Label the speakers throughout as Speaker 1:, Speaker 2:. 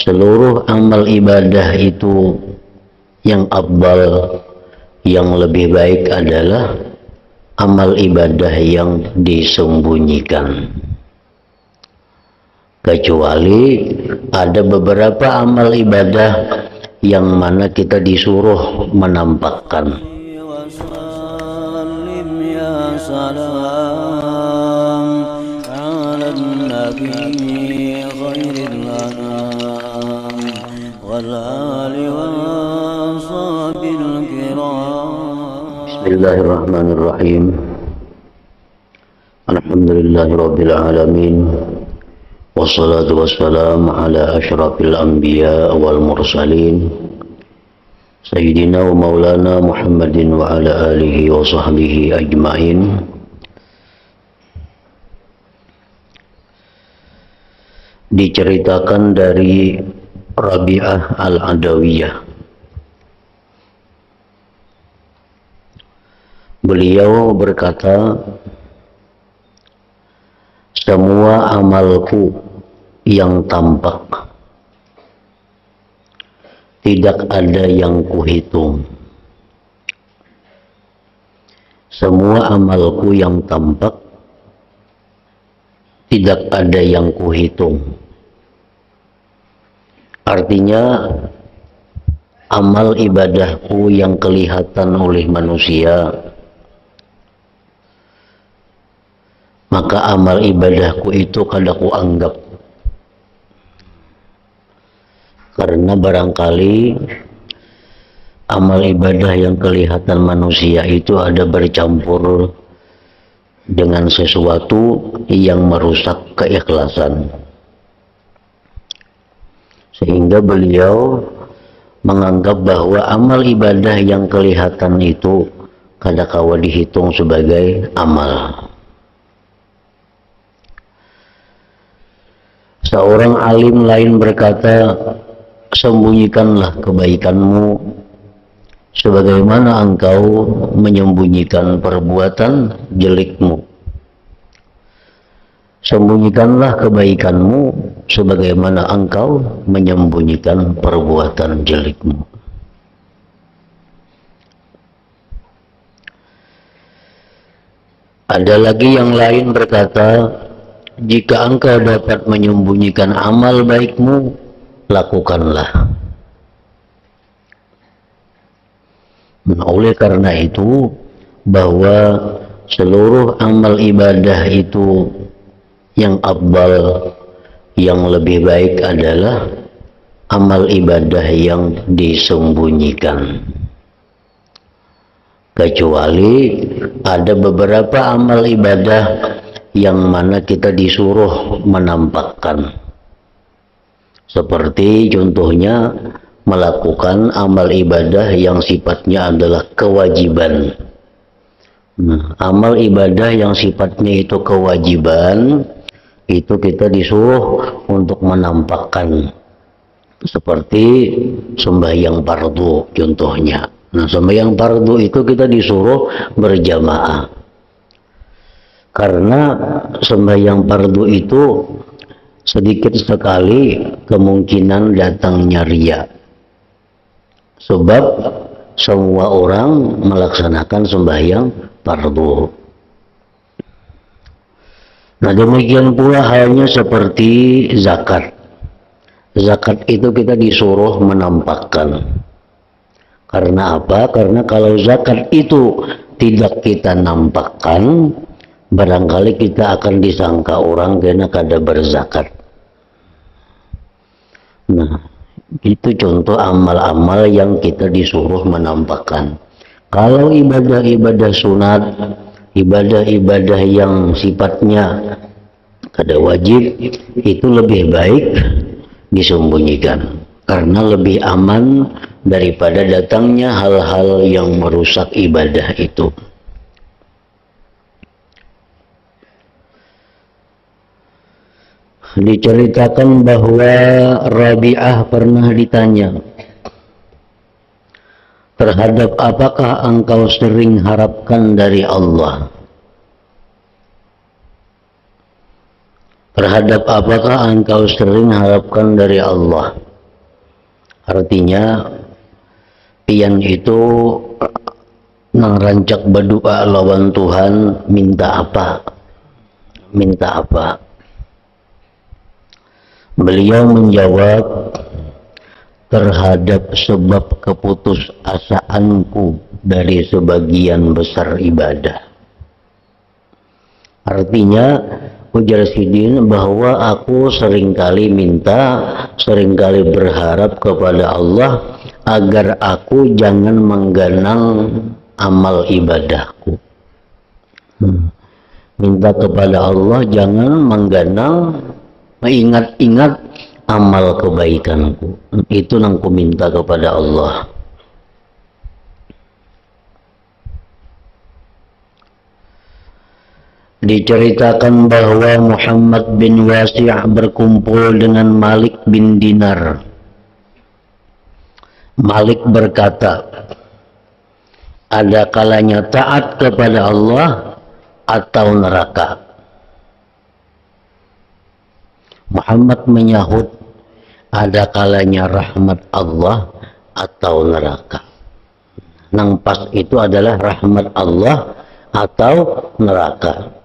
Speaker 1: seluruh amal ibadah itu yang afdal, yang lebih baik adalah amal ibadah yang disembunyikan. Kecuali ada beberapa amal ibadah yang mana kita disuruh menampakkan. Bismillahirrahmanirrahim. Alhamdulillahirabbil alamin. Wassalatu wassalamu ala asyrafil anbiya wal mursalin Sayyidina wa maulana Muhammadin wa ala alihi wa sahbihi ajma'in. Diceritakan dari Rabi'ah al-Adawiyah. Beliau berkata, semua amalku yang tampak tidak ada yang kuhitung. Semua amalku yang tampak tidak ada yang kuhitung. Artinya amal ibadahku yang kelihatan oleh manusia, maka amal ibadahku itu kada ku anggap. Karena barangkali amal ibadah yang kelihatan manusia itu ada bercampur dengan sesuatu yang merusak keikhlasan. Sehingga beliau menganggap bahwa amal ibadah yang kelihatan itu kada kawa dihitung sebagai amal. Seorang alim lain berkata, sembunyikanlah kebaikanmu sebagaimana engkau menyembunyikan perbuatan jelekmu. Sembunyikanlah kebaikanmu sebagaimana engkau menyembunyikan perbuatan jelekmu. Ada lagi yang lain berkata, jika engkau dapat menyembunyikan amal baikmu, lakukanlah. Nah, oleh karena itu, bahwa seluruh amal ibadah itu yang afdal, yang lebih baik adalah amal ibadah yang disembunyikan. Kecuali ada beberapa amal ibadah yang mana kita disuruh menampakkan. Seperti contohnya melakukan amal ibadah yang sifatnya adalah kewajiban. Nah, amal ibadah yang sifatnya itu kewajiban, itu kita disuruh untuk menampakkan. Seperti sembahyang fardu contohnya. Nah, sembahyang fardu itu kita disuruh berjamaah. Karena sembahyang fardu itu sedikit sekali kemungkinan datangnya riya. Sebab semua orang melaksanakan sembahyang fardu. Nah, demikian pula halnya seperti zakat. Zakat itu kita disuruh menampakkan. Karena apa? Karena kalau zakat itu tidak kita nampakkan, barangkali kita akan disangka orang karena kada berzakat. Nah, itu contoh amal-amal yang kita disuruh menampakkan. Kalau ibadah-ibadah sunat, ibadah-ibadah yang sifatnya kada wajib, itu lebih baik disembunyikan. Karena lebih aman daripada datangnya hal-hal yang merusak ibadah itu. Diceritakan bahwa Rabi'ah pernah ditanya, terhadap apakah engkau sering harapkan dari Allah? Terhadap apakah engkau sering harapkan dari Allah? Artinya pian itu nang rancak berdoa lawan Tuhan minta apa? Minta apa? Beliau menjawab, terhadap sebab keputusasaanku dari sebagian besar ibadah. Artinya ujar Sidin bahwa aku seringkali minta, seringkali berharap kepada Allah agar aku jangan mengganang amal ibadahku. Minta kepada Allah jangan mengganang, mengingat-ingat amal kebaikanku. Itu yang ku minta kepada Allah. Diceritakan bahwa Muhammad bin Wasi' berkumpul dengan Malik bin Dinar. Malik berkata, ada kalanya taat kepada Allah atau neraka. Muhammad menyahut, ada kalanya rahmat Allah atau neraka. Nang pas itu adalah rahmat Allah atau neraka.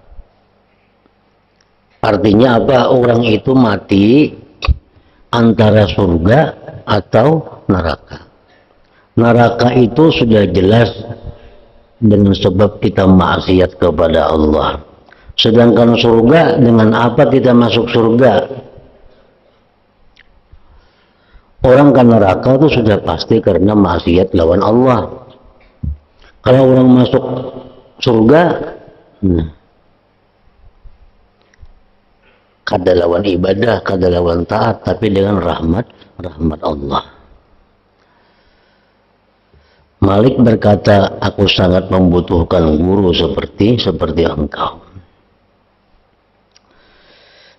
Speaker 1: Artinya apa? Orang itu mati antara surga atau neraka. Neraka itu sudah jelas dengan sebab kita maksiat kepada Allah. Sedangkan surga, dengan apa kita masuk surga? Orang ke neraka itu sudah pasti karena maksiat lawan Allah. Kalau orang masuk surga, kada lawan ibadah, kada lawan taat, tapi dengan rahmat Allah. Malik berkata, aku sangat membutuhkan guru seperti engkau.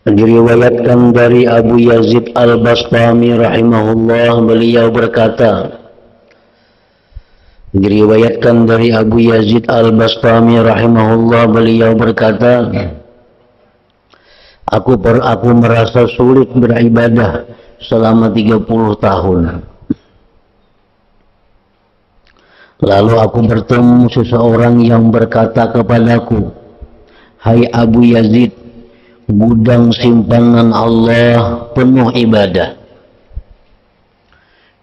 Speaker 1: Diriwayatkan dari Abu Yazid Al-Bastami rahimahullah, beliau berkata, diriwayatkan dari Abu Yazid Al-Bastami rahimahullah, beliau berkata, aku merasa sulit beribadah selama 30 tahun. Lalu aku bertemu seseorang yang berkata kepadaku, hai Abu Yazid, gudang simpanan Allah penuh ibadah.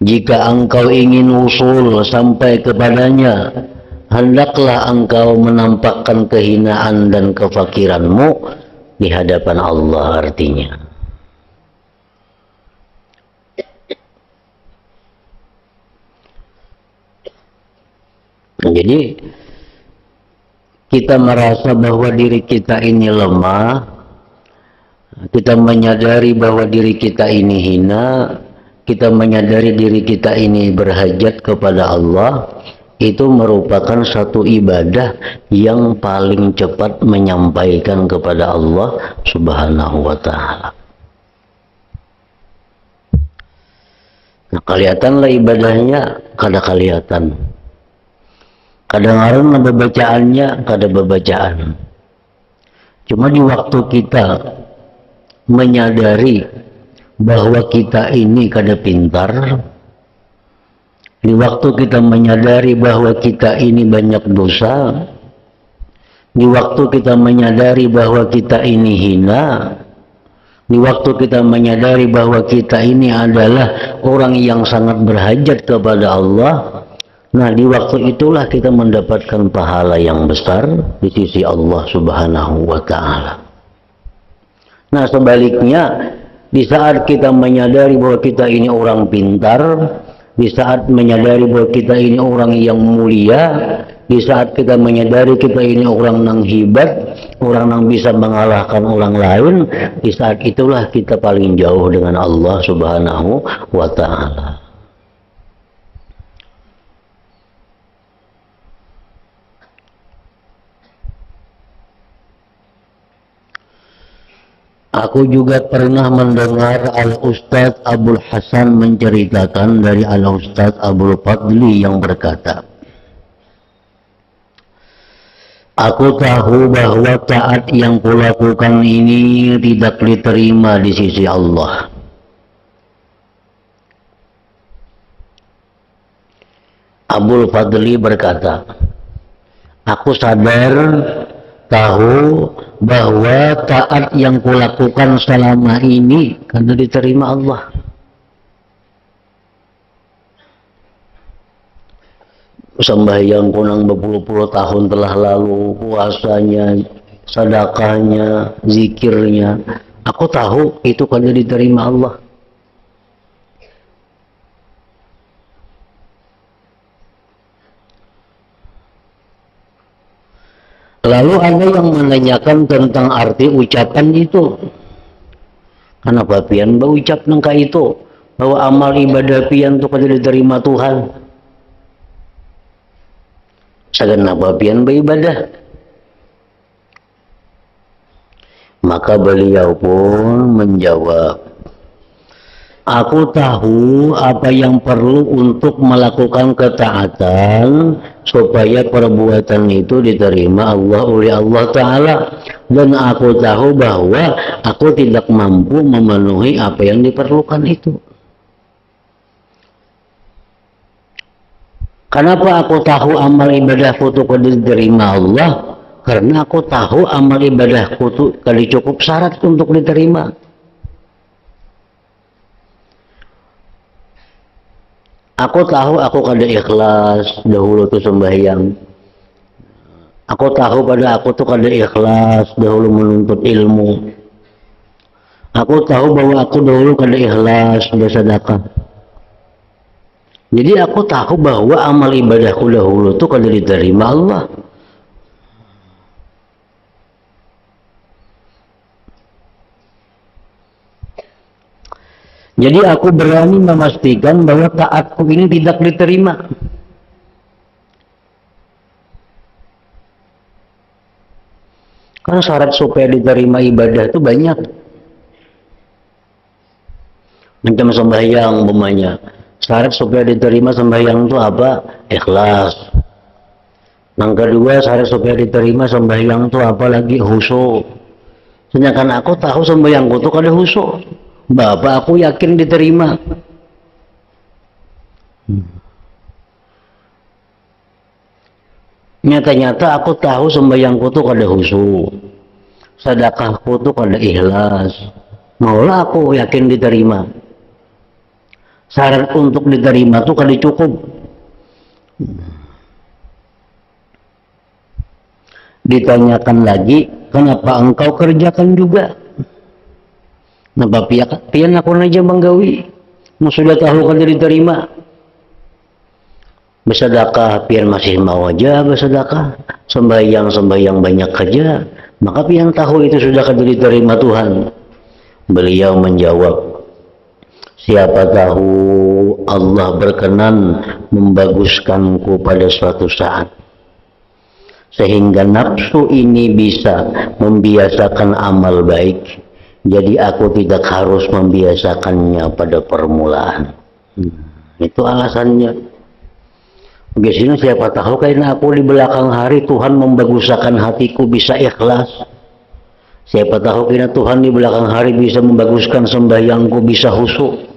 Speaker 1: Jika engkau ingin usul sampai kepadanya, hendaklah engkau menampakkan kehinaan dan kefakiranmu di hadapan Allah. Artinya jadi kita merasa bahwa diri kita ini lemah, kita menyadari bahwa diri kita ini hina, kita menyadari diri kita ini berhajat kepada Allah. Itu merupakan satu ibadah yang paling cepat menyampaikan kepada Allah Subhanahu wa ta'ala. Nah, kelihatanlah ibadahnya, kada kelihatan. Kadang-kadang ada bacaannya, kada bebacaan. Cuma di waktu kita menyadari bahwa kita ini kada pintar, di waktu kita menyadari bahwa kita ini banyak dosa, di waktu kita menyadari bahwa kita ini hina, di waktu kita menyadari bahwa kita ini adalah orang yang sangat berhajat kepada Allah, nah di waktu itulah kita mendapatkan pahala yang besar di sisi Allah Subhanahu wa ta'ala. Nah sebaliknya, di saat kita menyadari bahwa kita ini orang pintar, di saat menyadari bahwa kita ini orang yang mulia, di saat kita menyadari kita ini orang yang hebat, orang yang bisa mengalahkan orang lain, di saat itulah kita paling jauh dengan Allah Subhanahu wa ta'ala. Aku juga pernah mendengar Al-Ustadz Abdul Hasan menceritakan dari Al-Ustadz Abdul Fadli yang berkata, aku tahu bahwa taat yang kulakukan ini tidak diterima di sisi Allah. Abul Fadli berkata, aku sadar tahu bahwa taat yang kulakukan selama ini karena diterima Allah. Sembahyang kunang berpuluh-puluh tahun telah lalu, puasanya, sedekahnya, zikirnya, aku tahu itu karena diterima Allah. Lalu ada yang menanyakan tentang arti ucapan itu. Kenapa pian berucap nangka itu? Bahwa amal ibadah pian itu kada diterima Tuhan. Sagenapa pian beribadah? Maka beliau pun menjawab, aku tahu apa yang perlu untuk melakukan ketaatan supaya perbuatan itu diterima Allah oleh Allah Ta'ala. Dan aku tahu bahwa aku tidak mampu memenuhi apa yang diperlukan itu. Kenapa aku tahu amal ibadahku itu diterima Allah? Karena aku tahu amal ibadahku itu kali cukup syarat untuk diterima. Aku tahu aku kada ikhlas dahulu tuh sembahyang. Aku tahu pada aku tuh kada ikhlas dahulu menuntut ilmu. Aku tahu bahwa aku dahulu kada ikhlas bersedekah. Jadi aku tahu bahwa amal ibadahku dahulu tuh kada diterima Allah. Jadi aku berani memastikan bahwa taatku ini tidak diterima. Karena syarat supaya diterima ibadah itu banyak. Macam sembahyang umpamanya. Syarat supaya diterima sembahyang itu apa? Ikhlas. Yang kedua, syarat supaya diterima sembahyang itu apa lagi? Khusyuk. Sedangkan aku tahu sembahyangku itu kada khusyuk. Bapak aku yakin diterima. Nyata-nyata aku tahu sembahyangku tuh kada khusyuk, sedekahku tuh kada ikhlas. Maulah aku yakin diterima. Syarat untuk diterima tuh kada cukup. Ditanyakan lagi, kenapa engkau kerjakan juga? Kenapa pian aku aja menggawi? Sudah tahu kan diterima. Bersedekah pian masih mau aja bersedekah. Sembahyang banyak aja. Maka pian tahu itu sudah kan diterima Tuhan. Beliau menjawab, siapa tahu Allah berkenan membaguskanku pada suatu saat, sehingga nafsu ini bisa membiasakan amal baik. Jadi aku tidak harus membiasakannya pada permulaan. Itu alasannya. Biasanya siapa tahu karena aku di belakang hari Tuhan membaguskan hatiku bisa ikhlas. Siapa tahu karena Tuhan di belakang hari bisa membaguskan sembahyangku bisa khusyuk.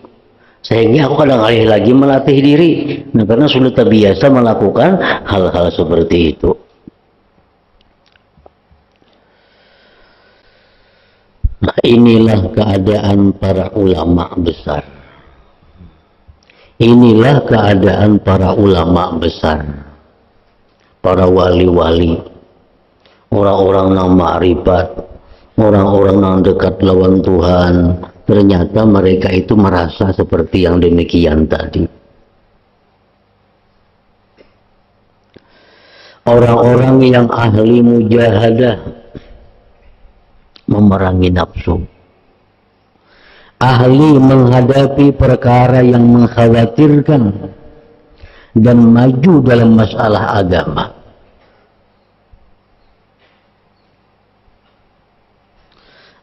Speaker 1: Sehingga aku kadang-kadang lagi melatih diri. Nah, karena sudah terbiasa melakukan hal-hal seperti itu. Nah, inilah keadaan para ulama besar. Inilah keadaan para ulama besar. Para wali-wali. Orang-orang yang ma'rifat. Orang-orang yang dekat lawan Tuhan. Ternyata mereka itu merasa seperti yang demikian tadi. Orang-orang yang ahli mujahadah, memerangi nafsu, ahli menghadapi perkara yang mengkhawatirkan dan maju dalam masalah agama.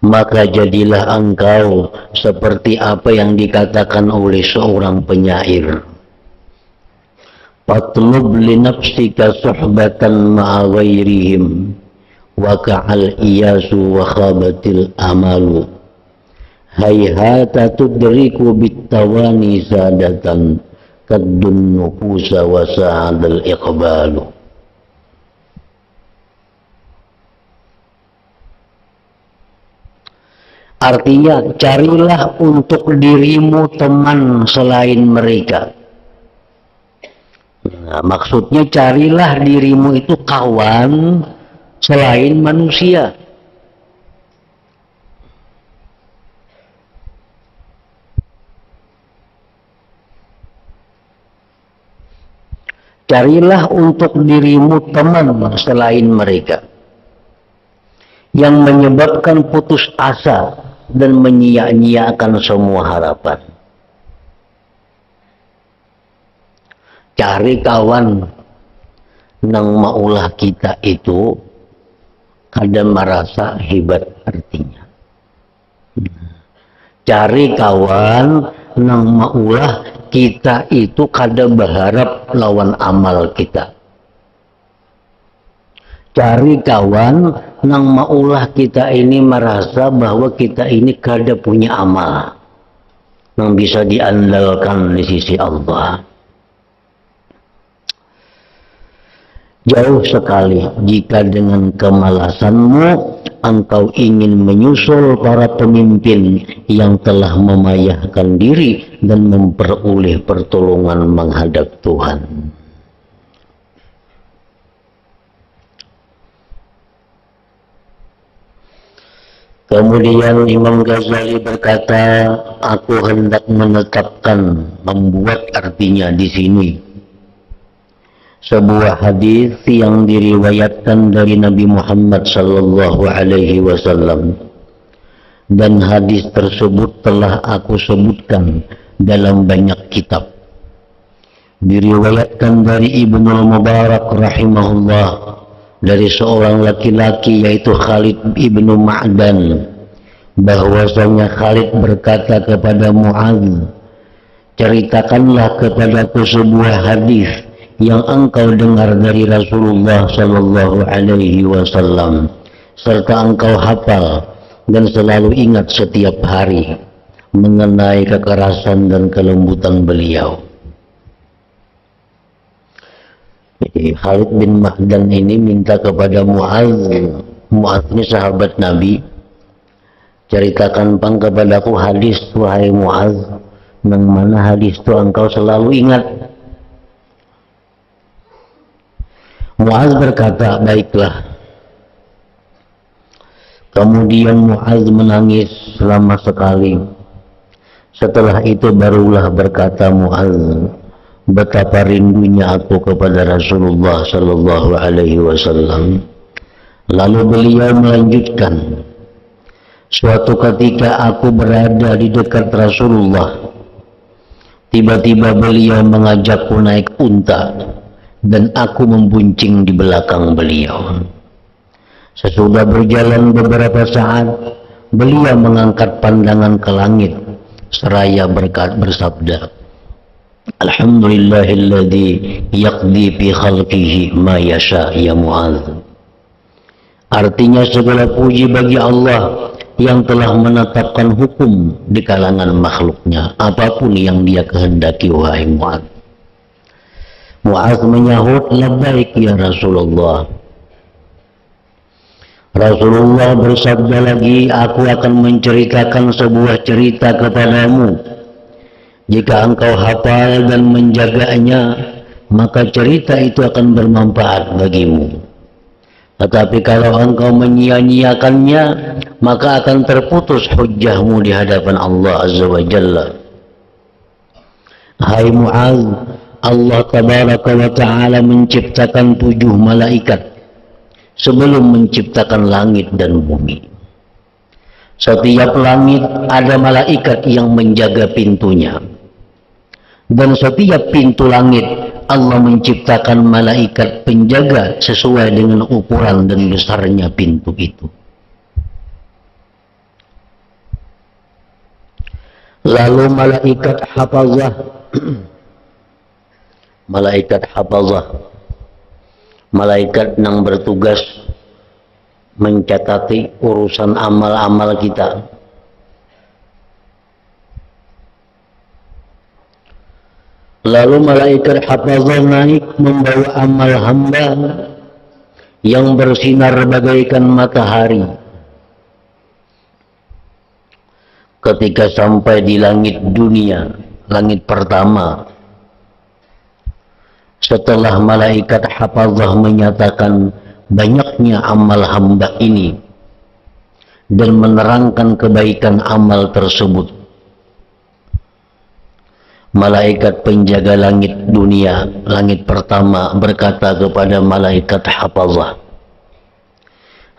Speaker 1: Maka jadilah engkau seperti apa yang dikatakan oleh seorang penyair, fatlub li nafsika suhbatan ma'a ghairihim wa ka'al iyasu wa khabatil amalu hayhata tudriku bittawani sadatan kaddun nufusa wa sa'adal iqbalu. Artinya, carilah untuk dirimu teman selain mereka. Nah, maksudnya carilah dirimu itu kawan selain manusia. Carilah untuk dirimu teman selain mereka yang menyebabkan putus asa dan menyia-nyiakan semua harapan. Cari kawan nang maulah kita itu kada merasa hebat artinya. Cari kawan nang maulah kita itu kada berharap lawan amal kita. Cari kawan nang maulah kita ini merasa bahwa kita ini kada punya amal yang bisa diandalkan di sisi Allah. Jauh sekali jika dengan kemalasanmu engkau ingin menyusul para pemimpin yang telah memayahkan diri dan memperoleh pertolongan menghadap Tuhan. Kemudian Imam Ghazali berkata, aku hendak menetapkan, membuat artinya di sini sebuah hadis yang diriwayatkan dari Nabi Muhammad sallallahu alaihi wasallam, dan hadis tersebut telah aku sebutkan dalam banyak kitab. Diriwayatkan dari Ibnu Mubarak rahimahullah dari seorang laki-laki yaitu Khalid ibnu Ma'dan, bahwasanya Khalid berkata kepada Mu'adz, ceritakanlah kepadaku sebuah hadis yang engkau dengar dari Rasulullah sallallahu alaihi wasallam serta engkau hafal dan selalu ingat setiap hari mengenai kekerasan dan kelembutan beliau. Jadi Khalid bin Ma'dan ini minta kepada Mu'adz. Mu'adz ini sahabat Nabi. Ceritakan pang kepadaku hadis, wahai Mu'adz, nang mana hadis itu engkau selalu ingat. Mu'adz berkata, baiklah. Kemudian Mu'adz menangis lama sekali. Setelah itu barulah berkata Mu'adz, betapa rindunya aku kepada Rasulullah sallallahu alaihi wasallam. Lalu beliau melanjutkan, suatu ketika aku berada di dekat Rasulullah. Tiba-tiba beliau mengajakku naik unta dan aku membuncing di belakang beliau. Sesudah berjalan beberapa saat, beliau mengangkat pandangan ke langit seraya bersabda, Alhamdulillahilladzi yaqdi fi khalqihi ma yasha ya Mu'adz. Artinya segala puji bagi Allah yang telah menetapkan hukum di kalangan makhluknya apapun yang dia kehendaki, wahai Mu'adz. Mu'adz menyahut, labbaik ya Rasulullah. Rasulullah bersabda lagi, aku akan menceritakan sebuah cerita kepadamu. Jika engkau hafal dan menjaganya, maka cerita itu akan bermanfaat bagimu. Tetapi kalau engkau menyia-nyiakannya, maka akan terputus hujjahmu di hadapan Allah Azza wa Jalla. Hai Mu'adz, Allah Tabaraka wa Ta'ala menciptakan 7 malaikat sebelum menciptakan langit dan bumi. Setiap langit ada malaikat yang menjaga pintunya. Dan setiap pintu langit Allah menciptakan malaikat penjaga sesuai dengan ukuran dan besarnya pintu itu. Lalu malaikat hafazah malaikat yang bertugas mencatati urusan amal-amal kita. Lalu malaikat hafazah naik membawa amal hamba yang bersinar bagaikan matahari. Ketika sampai di langit dunia, langit pertama, setelah malaikat hafazah menyatakan banyaknya amal hamba ini dan menerangkan kebaikan amal tersebut, malaikat penjaga langit dunia, langit pertama, berkata kepada malaikat hafazah,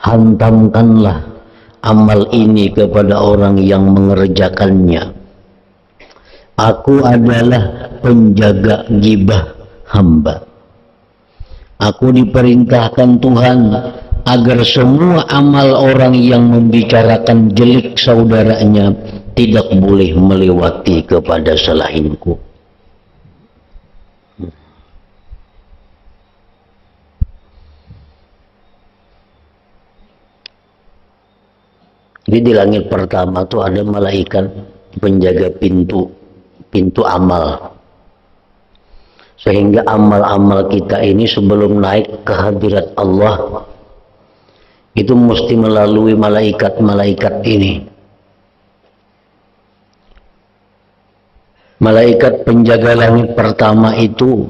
Speaker 1: hantamkanlah amal ini kepada orang yang mengerjakannya. Aku adalah penjaga gibah hamba. Aku diperintahkan Tuhan agar semua amal orang yang membicarakan jelek saudaranya tidak boleh melewati kepada selainku. Jadi di langit pertama tuh ada malaikat penjaga pintu amal. Sehingga amal-amal kita ini sebelum naik ke hadirat Allah itu mesti melalui malaikat-malaikat ini. Malaikat penjaga langit pertama itu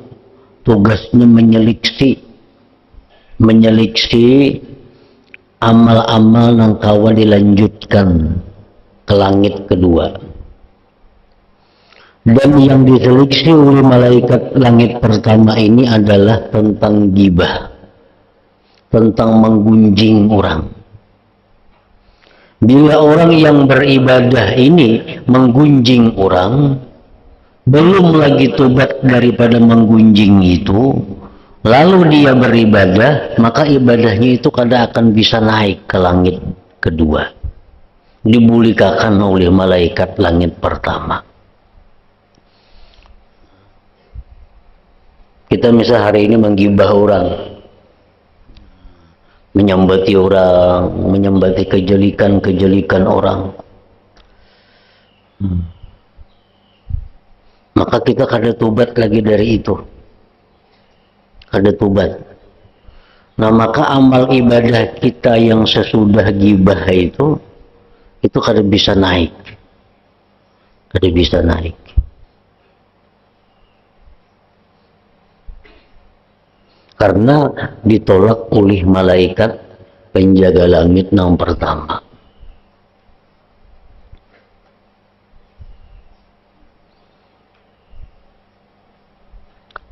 Speaker 1: tugasnya menyeliksi amal-amal yang kawan dilanjutkan ke langit kedua. Dan yang diseleksi oleh malaikat langit pertama ini adalah tentang gibah, tentang menggunjing orang. Bila orang yang beribadah ini menggunjing orang, belum lagi tobat daripada menggunjing itu, lalu dia beribadah, maka ibadahnya itu kadang akan bisa naik ke langit kedua, dimulikakan oleh malaikat langit pertama. Kita misal hari ini menggibah orang, menyambati orang, menyambati kejelikan orang, maka kita kada tobat lagi dari itu, kada tobat. Nah, maka amal ibadah kita yang sesudah gibah itu kada bisa naik, kada bisa naik. Karena ditolak oleh malaikat penjaga langit yang pertama.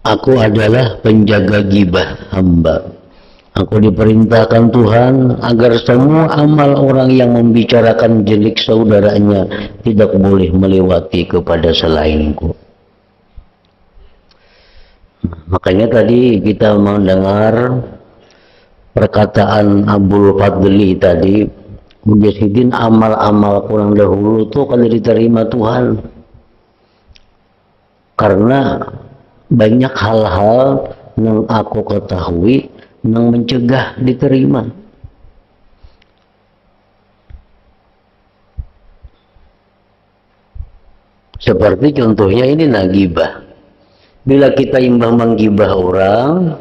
Speaker 1: Aku adalah penjaga gibah hamba. Aku diperintahkan Tuhan agar semua amal orang yang membicarakan jelek saudaranya tidak boleh melewati kepada selainku. Makanya tadi kita mendengar perkataan Abdul Fadli tadi, Mujasidin amal-amal kurang dahulu itu kalau diterima Tuhan karena banyak hal-hal yang aku ketahui yang mencegah diterima. Seperti contohnya ini nagibah. Bila kita imbang menggibah orang,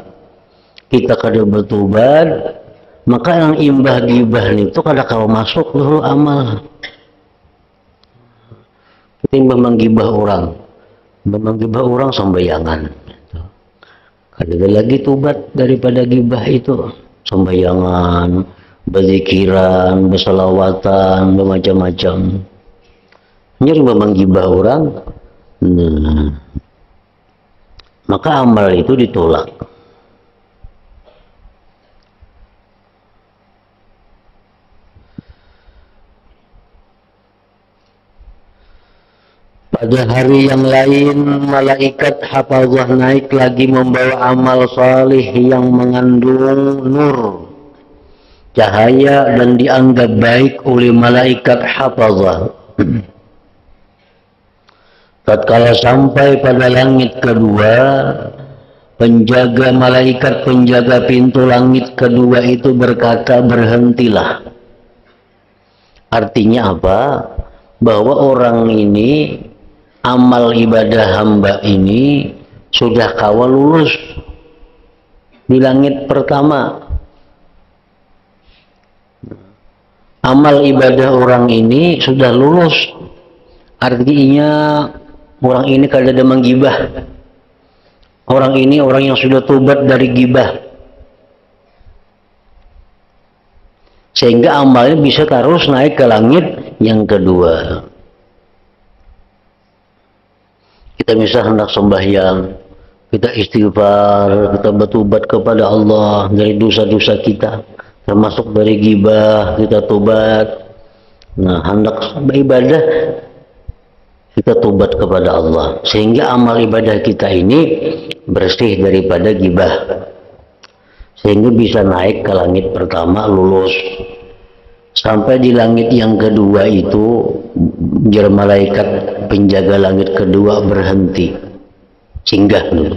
Speaker 1: kita kada bertobat, maka yang imbah gibah itu kada kau masuk dulu amal. Kita imbang menggibah orang sembayangan. Kada ada lagi tobat daripada gibah itu, sembayangan, berzikiran, berselawatan, bermacam-macam. Hanya menggibah orang. Maka amal itu ditolak. Pada hari yang lain, malaikat hafazah naik lagi membawa amal salih yang mengandung nur, cahaya, dan dianggap baik oleh malaikat hafazah. Tatkala sampai pada langit kedua, malaikat penjaga pintu langit kedua itu berkata, berhentilah. Artinya apa? Bahwa orang ini amal ibadah hamba ini sudah kawal lulus di langit pertama. Amal ibadah orang ini sudah lulus, artinya orang ini kada ada menggibah. Orang ini orang yang sudah tobat dari gibah, sehingga amalnya bisa terus naik ke langit yang kedua. Kita misal hendak sembahyang, kita istighfar, kita bertobat kepada Allah dari dosa-dosa kita, termasuk dari gibah, kita tobat. Nah, hendak beribadah, kita tobat kepada Allah, sehingga amal ibadah kita ini bersih daripada gibah, sehingga bisa naik ke langit pertama, lulus. Sampai di langit yang kedua itu, malaikat penjaga langit kedua berhenti, singgah dulu.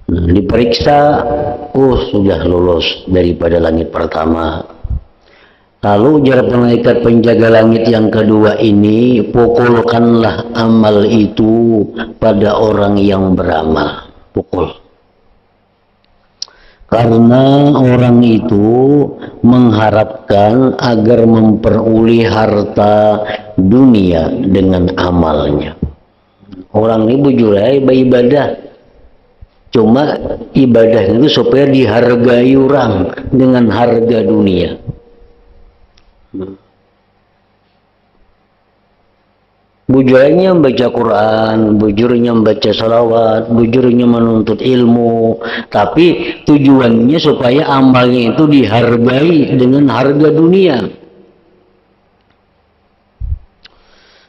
Speaker 1: Nah, diperiksa, sudah lulus daripada langit pertama. Lalu ujar malaikat penjaga langit yang kedua ini, pukulkanlah amal itu pada orang yang beramal. Pukul. Karena orang itu mengharapkan agar memperoleh harta dunia dengan amalnya. Orang ini bujurai beribadah, cuma ibadahnya itu supaya dihargai orang dengan harga dunia. Bujurnya membaca Quran, bujurnya membaca salawat, bujurnya menuntut ilmu, tapi tujuannya supaya amalnya itu dihargai dengan harga dunia.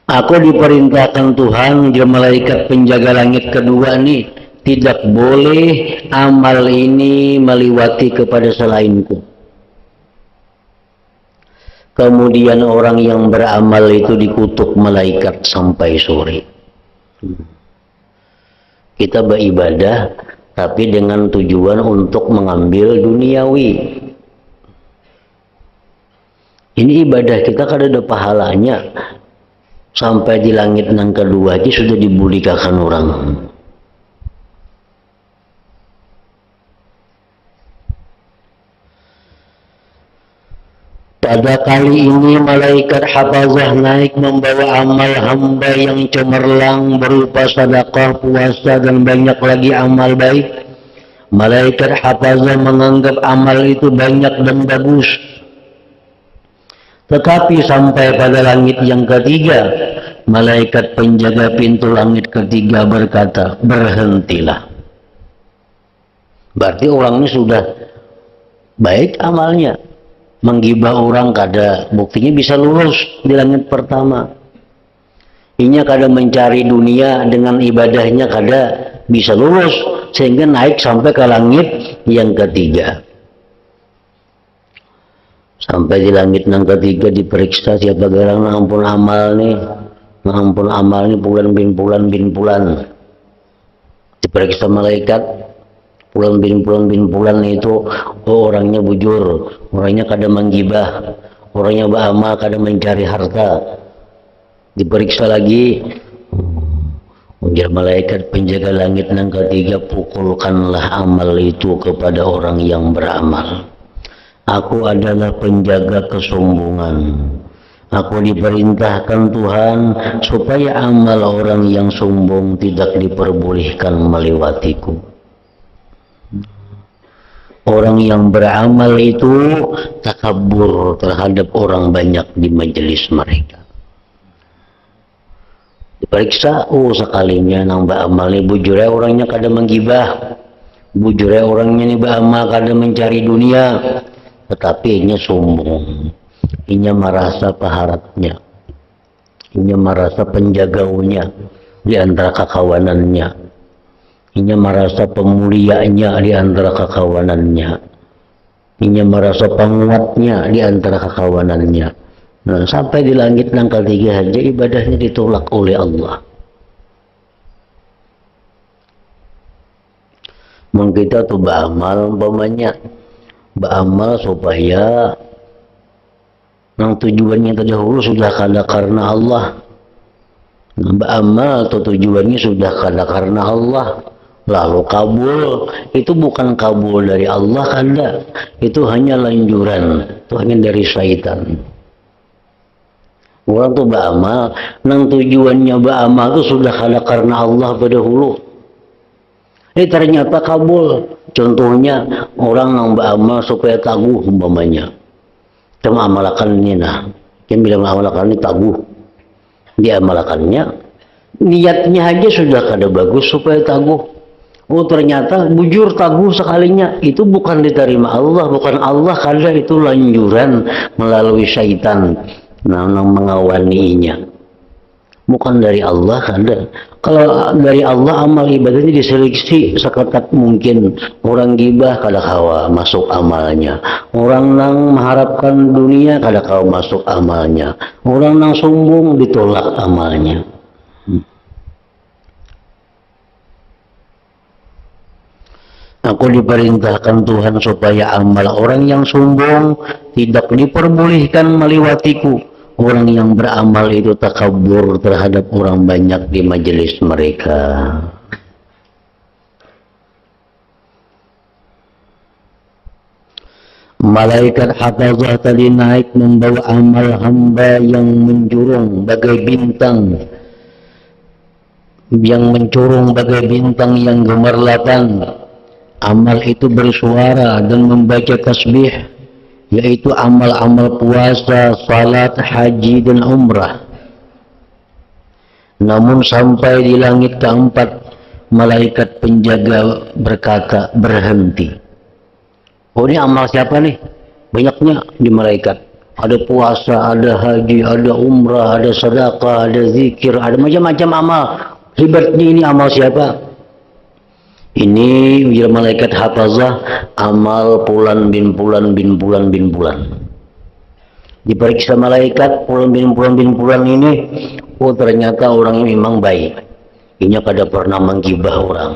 Speaker 1: Aku diperintahkan Tuhan, malaikat penjaga langit kedua nih, tidak boleh amal ini meliwati kepada selainku. Kemudian orang yang beramal itu dikutuk malaikat sampai sore. Kita beribadah tapi dengan tujuan untuk mengambil duniawi. Ini ibadah kita kan ada pahalanya. Sampai di langit yang kedua aja sudah dibulikakan orang. Pada kali ini malaikat hafazah naik membawa amal hamba yang cemerlang berupa sedekah, puasa, dan banyak lagi amal baik. Malaikat hafazah menganggap amal itu banyak dan bagus. Tetapi sampai pada langit yang ketiga, malaikat penjaga pintu langit ketiga berkata, berhentilah. Berarti orang ini sudah baik amalnya. Menggibah orang kada, buktinya bisa lulus di langit pertama. Inya kada mencari dunia dengan ibadahnya kada bisa lulus, sehingga naik sampai ke langit yang ketiga. Sampai di langit yang ketiga diperiksa siapa garang ngampun amal nih, ngampun amal nih bulan bin bulan. Diperiksa malaikat. Bulan bin bulan itu orangnya bujur, orangnya kada menggibah, orangnya beramal kada mencari harta. Diperiksa lagi, ujar malaikat penjaga langit yang ketiga, pukulkanlah amal itu kepada orang yang beramal. Aku adalah penjaga kesombongan. Aku diperintahkan Tuhan supaya amal orang yang sombong tidak diperbolehkan melewatiku. Orang yang beramal itu takabur terhadap orang banyak di majelis mereka. Diperiksa, sekalinya nang beramal ini bujurnya orangnya kada menggibah, bujurnya orangnya ini beramal kada mencari dunia, tetapi inya sombong, inya merasa paharatnya, inya merasa penjagaunya di antara kakawanannya. Inya merasa pemulianya di antara kakawanannya. Inya merasa penguatnya di antara kakawanannya. Nah, sampai di langit yang ketiga saja ibadahnya ditolak oleh Allah. Kita tuh beramal umpamanya, beramal supaya yang tujuannya terdahulu sudah kada karena Allah. Beramal atau tujuannya sudah karena Allah, lalu kabul, itu bukan kabul dari Allah, kada, itu hanya lanjuran, itu hanya dari syaitan. Orang tuh beramal, nang tujuannya beramal itu sudah karena Allah pada hulu. Ternyata kabul. Contohnya orang yang beramal supaya taguh umpamanya. Cuma amalakan ini nah, yang bilang amalakan ini taguh. Dia amalakannya, niatnya aja sudah kada bagus supaya taguh. Oh ternyata bujur taguh sekalinya, itu bukan diterima Allah, bukan Allah, kada, itu lanjuran melalui syaitan. Nang mengawaninya, bukan dari Allah, kada. Kalau dari Allah amal ibadahnya diseleksi seketat mungkin. Orang gibah kada kawa masuk amalnya, orang nang mengharapkan dunia kada kawa masuk amalnya, orang nang sombong ditolak amalnya. Aku diperintahkan Tuhan supaya amal orang yang sombong tidak diperbolehkan melewatiku. Orang yang beramal itu takabur terhadap orang banyak di majelis mereka. Malaikat hafazah tadi naik membawa amal hamba yang menjurung bagai bintang, yang mencurung bagai bintang yang gemerlapan. Amal itu bersuara dan membaca tasbih, yaitu amal-amal puasa, salat, haji, dan umrah. Namun sampai di langit keempat, malaikat penjaga berkata, berhenti. Oh ini amal siapa nih? Banyaknya di malaikat. Ada puasa, ada haji, ada umrah, ada sedekah, ada zikir, ada macam-macam amal. Hebatnya ini amal siapa? Ini ujar malaikat hafazah, amal Fulan bin Fulan bin Fulan bin Fulan. Diperiksa malaikat Fulan bin Fulan bin Fulan ini, oh ternyata orangnya memang baik. Ini kada pernah menggibah orang.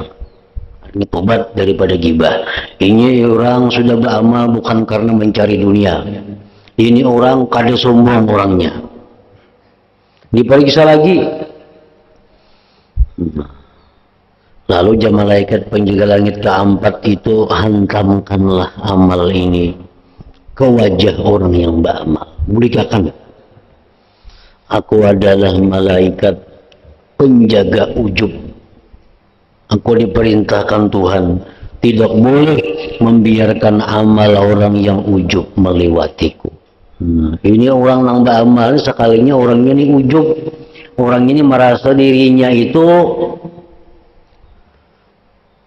Speaker 1: Ini tobat daripada gibah. Ini orang sudah beramal bukan karena mencari dunia. Ini orang kada sombong orangnya. Diperiksa lagi. Lalu jam malaikat penjaga langit keempat itu hantamkanlah amal ini ke wajah orang yang beramal. Berikan. Aku adalah malaikat penjaga ujub. Aku diperintahkan Tuhan tidak boleh membiarkan amal orang yang ujub melewatiku. Ini orang yang beramal sekalinya orangnya ini ujub. Orang ini merasa dirinya itu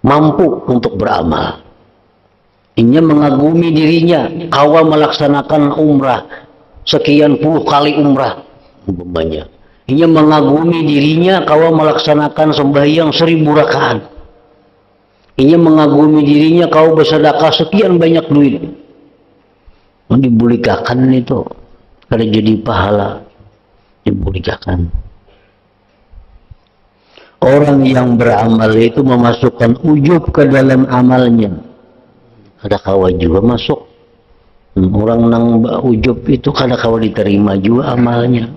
Speaker 1: mampu untuk beramal. Ini mengagumi dirinya, awal melaksanakan umrah sekian puluh kali umrah umpamanya. Ini mengagumi dirinya, awal melaksanakan sembahyang 1000 rakaat. Ini mengagumi dirinya, kau bersedekah sekian banyak duit. Dibulikakan itu, kada jadi pahala, dibulikakan. Orang yang beramal itu memasukkan ujub ke dalam amalnya. Ada kawa juga masuk. Orang nang ujub itu kada kawa diterima juga amalnya.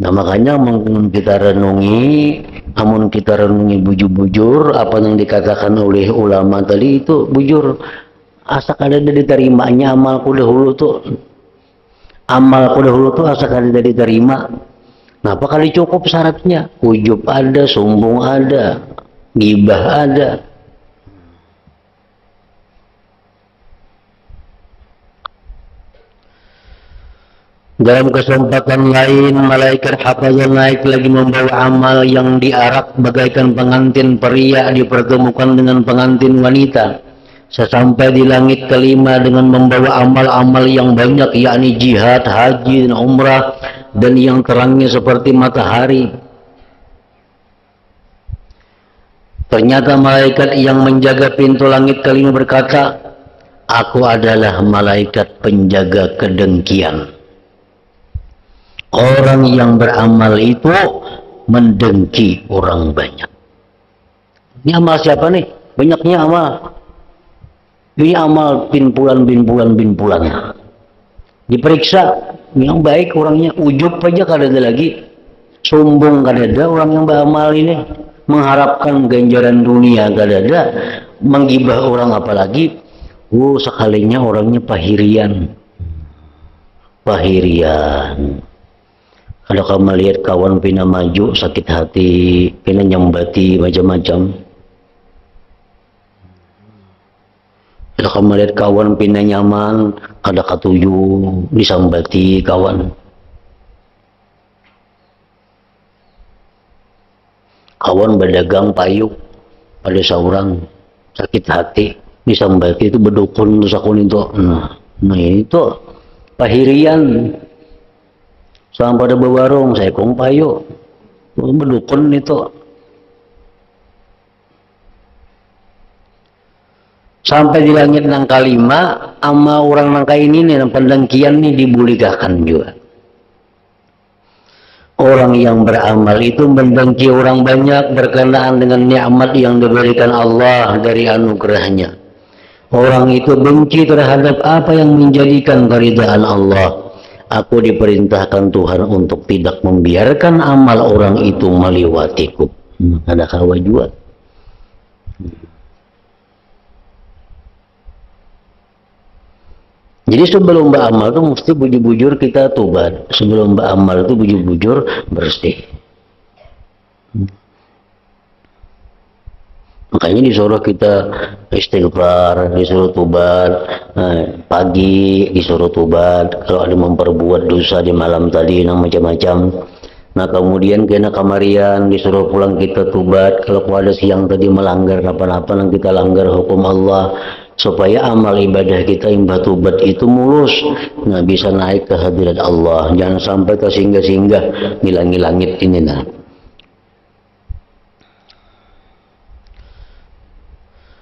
Speaker 1: Nah makanya amun kita renungi bujur-bujur apa yang dikatakan oleh ulama tadi itu bujur. Asa kada diterimanya amalku dahulu tuh. Amalku dahulu tuh asa kada diterima. Kenapa kali cukup syaratnya? Ujub ada, sombong ada, gibah ada. Dalam kesempatan lain, malaikat hafazah naik lagi membawa amal yang diarak bagaikan pengantin pria dipertemukan dengan pengantin wanita. Sesampai di langit kelima dengan membawa amal-amal yang banyak, yakni jihad, haji, dan umrah, dan yang terangnya seperti matahari. Ternyata malaikat yang menjaga pintu langit kelima berkata, aku adalah malaikat penjaga kedengkian. Orang yang beramal itu mendengki orang banyak. Ini amal siapa nih? Banyaknya amal. Ini amal bin Fulan bin Fulan bin Fulan. Diperiksa, yang baik orangnya ujub aja kada ada lagi. sombong kadada orang yang beramal ini, mengharapkan ganjaran dunia kadada, menggibah orang apalagi, sekalinya orangnya pahirian. Kalau kamu lihat kawan pina maju sakit hati, pina nyambati macam-macam. Kalau kamu lihat kawan pina nyaman, kada katuju disambati kawan. Kawan berdagang payung pada seorang sakit hati disambati itu berdukun sakun itu. Nah itu pahirian. Sampai pada bewarung saya kong payo berdukun itu. Sampai di langit nang kalima ama orang nangka ini nih nang pendengkian nih dibuligakan juga. Orang yang beramal itu mendengki orang banyak berkenaan dengan nikmat yang diberikan Allah dari anugerahnya. Orang itu benci terhadap apa yang menjadikan keridhaan Allah. Aku diperintahkan Tuhan untuk tidak membiarkan amal orang itu melewatiku. Ada kawa juga. Jadi sebelum beramal itu mesti bujur-bujur kita tobat. Sebelum beramal itu bujur-bujur bersih. Makanya disuruh kita istighfar, disuruh tobat, pagi disuruh tobat, kalau ada memperbuat dosa di malam tadi yang macam-macam. Nah kemudian kena kamarian disuruh pulang kita tobat, kalau ada siang tadi melanggar apa-apa yang kita langgar hukum Allah, supaya amal ibadah kita imbah tobat itu mulus, nah bisa naik ke hadirat Allah, jangan sampai ke singgah-singgah ngilangi langit ini nah.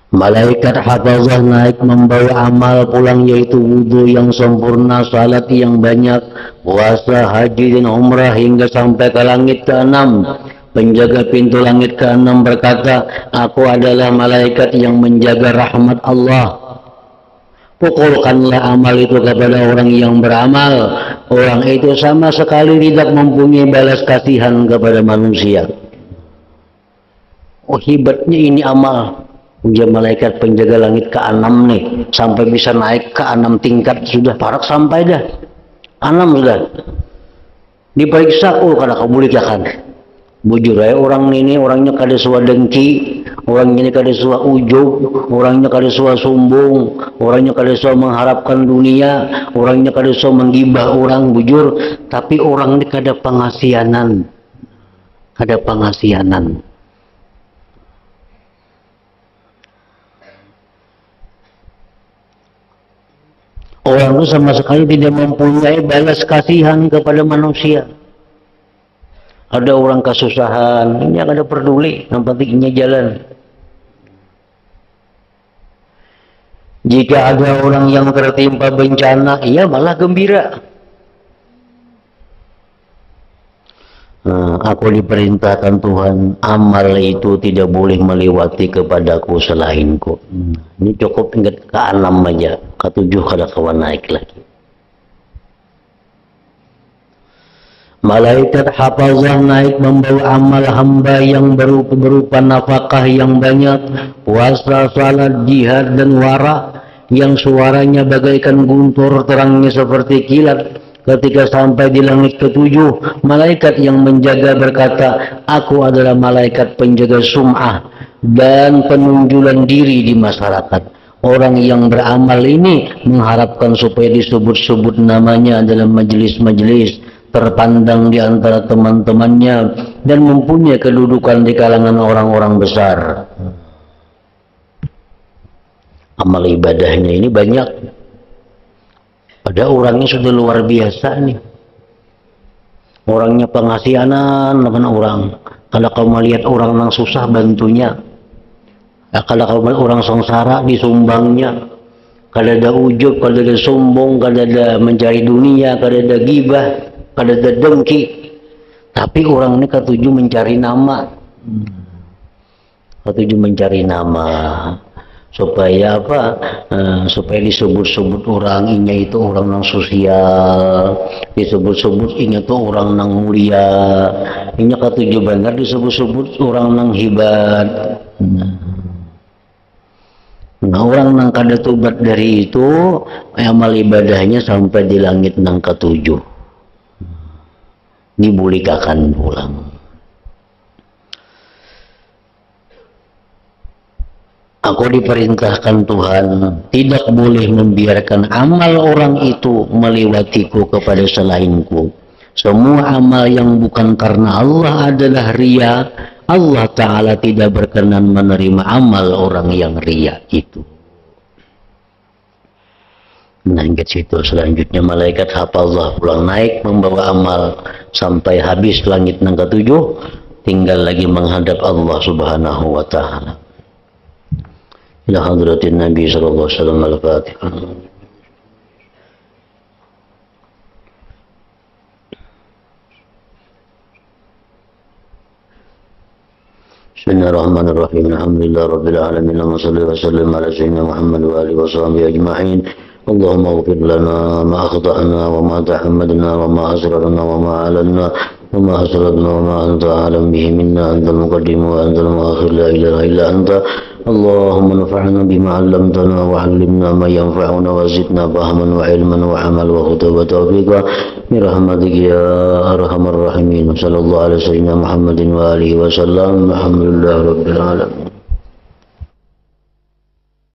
Speaker 1: Malaikat hafazah naik membawa amal pulang yaitu wudhu yang sempurna, salat yang banyak, puasa, haji dan umrah hingga sampai ke langit ke-6. Penjaga pintu langit ke-6 berkata, aku adalah malaikat yang menjaga rahmat Allah. Pukulkanlah amal itu kepada orang yang beramal. Orang itu sama sekali tidak mempunyai balas kasihan kepada manusia. Oh hebatnya ini amal. Dia malaikat penjaga langit ke-6 nih, sampai bisa naik ke 6 tingkat sudah parak sampai dah 6 sudah diperiksa. Kada kabulikakan bujur ya orang ini, orangnya kada suah dengki, orangnya kada suah ujub, orangnya kada suah sombong, orangnya kada suah mengharapkan dunia, orangnya kada suah menggibah orang bujur, tapi orang ini kada pengasianan. Orang itu sama sekali tidak mempunyai balas kasihan kepada manusia. Ada orang kesusahan, ini ada peduli, yang penting ini jalan. Jika ada orang yang tertimpa bencana, ia malah gembira. Aku diperintahkan Tuhan, amal itu tidak boleh melewati kepadaku selainku. Ini cukup ingat ke-6 aja, ke-7 kada kawan naik lagi. Malaikat hafazah naik membawa amal hamba yang berupa nafkah yang banyak, puasa, salat, jihad dan wara, yang suaranya bagaikan guntur, terangnya seperti kilat. Ketika sampai di langit ke-7, malaikat yang menjaga berkata, aku adalah malaikat penjaga sum'ah dan penunjulan diri di masyarakat. Orang yang beramal ini mengharapkan supaya disebut-sebut namanya dalam majelis-majelis, terpandang di antara teman-temannya, dan mempunyai kedudukan di kalangan orang-orang besar. Amal ibadahnya ini banyak. Ada orangnya sudah luar biasa nih. Orangnya pengasianan dengan orang. Kalau kamu lihat orang yang susah bantunya. Kalau kamu lihat orang sengsara disumbangnya. Kalau ada ujub, kalau ada sombong, kalau ada mencari dunia, kalau ada gibah, kalau ada dengki. Tapi orang ini ketujuh mencari nama. Ketujuh mencari nama. supaya apa? Supaya disebut-sebut orang inya itu orang nang sosial, disebut-sebut inya tuh orang nang mulia, inya katujuh benar disebut-sebut orang nang hebat. Nah, orang nang kada tobat dari itu amal ibadahnya sampai di langit nang ketujuh dibulikakan pulang. Aku diperintahkan Tuhan tidak boleh membiarkan amal orang itu melewatiku kepada selainku. Semua amal yang bukan karena Allah adalah ria. Allah Ta'ala tidak berkenan menerima amal orang yang ria itu. Nah, ke situ selanjutnya malaikat hafazah pulang naik membawa amal sampai habis langit yang ketujuh, tinggal lagi menghadap Allah Subhanahu wa Ta'ala. Ila hadratin Nabi sallallahu alaihi wasallam al-Fatihah. Bismillahirrahmanirrahim. Alhamdulillah rabbil alamin. Allahumma shalli wa sallim ala sayyidina Muhammad wa alihi wa sahbihi ajma'in. Allahumma ighfir lana ma akhta'na wa ma tahammadna wa ma asrarna wa ma alanna wa ma asrarna wa ma anta a'lam bihi minna antal muqaddim wa antal muakhir la ilaha illa anta. Allahumma nafa'na bima 'allamtana wa 'allimna ma yanfa'una wa zidna fahman wa ilman wa 'amal wa huda wa tawfiqa bi rahmatika ya arhamar rahimin. Sallallahu alaihi wasallam Muhammadin wa alihi wa sallam. Alhamdulillah rabbil alamin.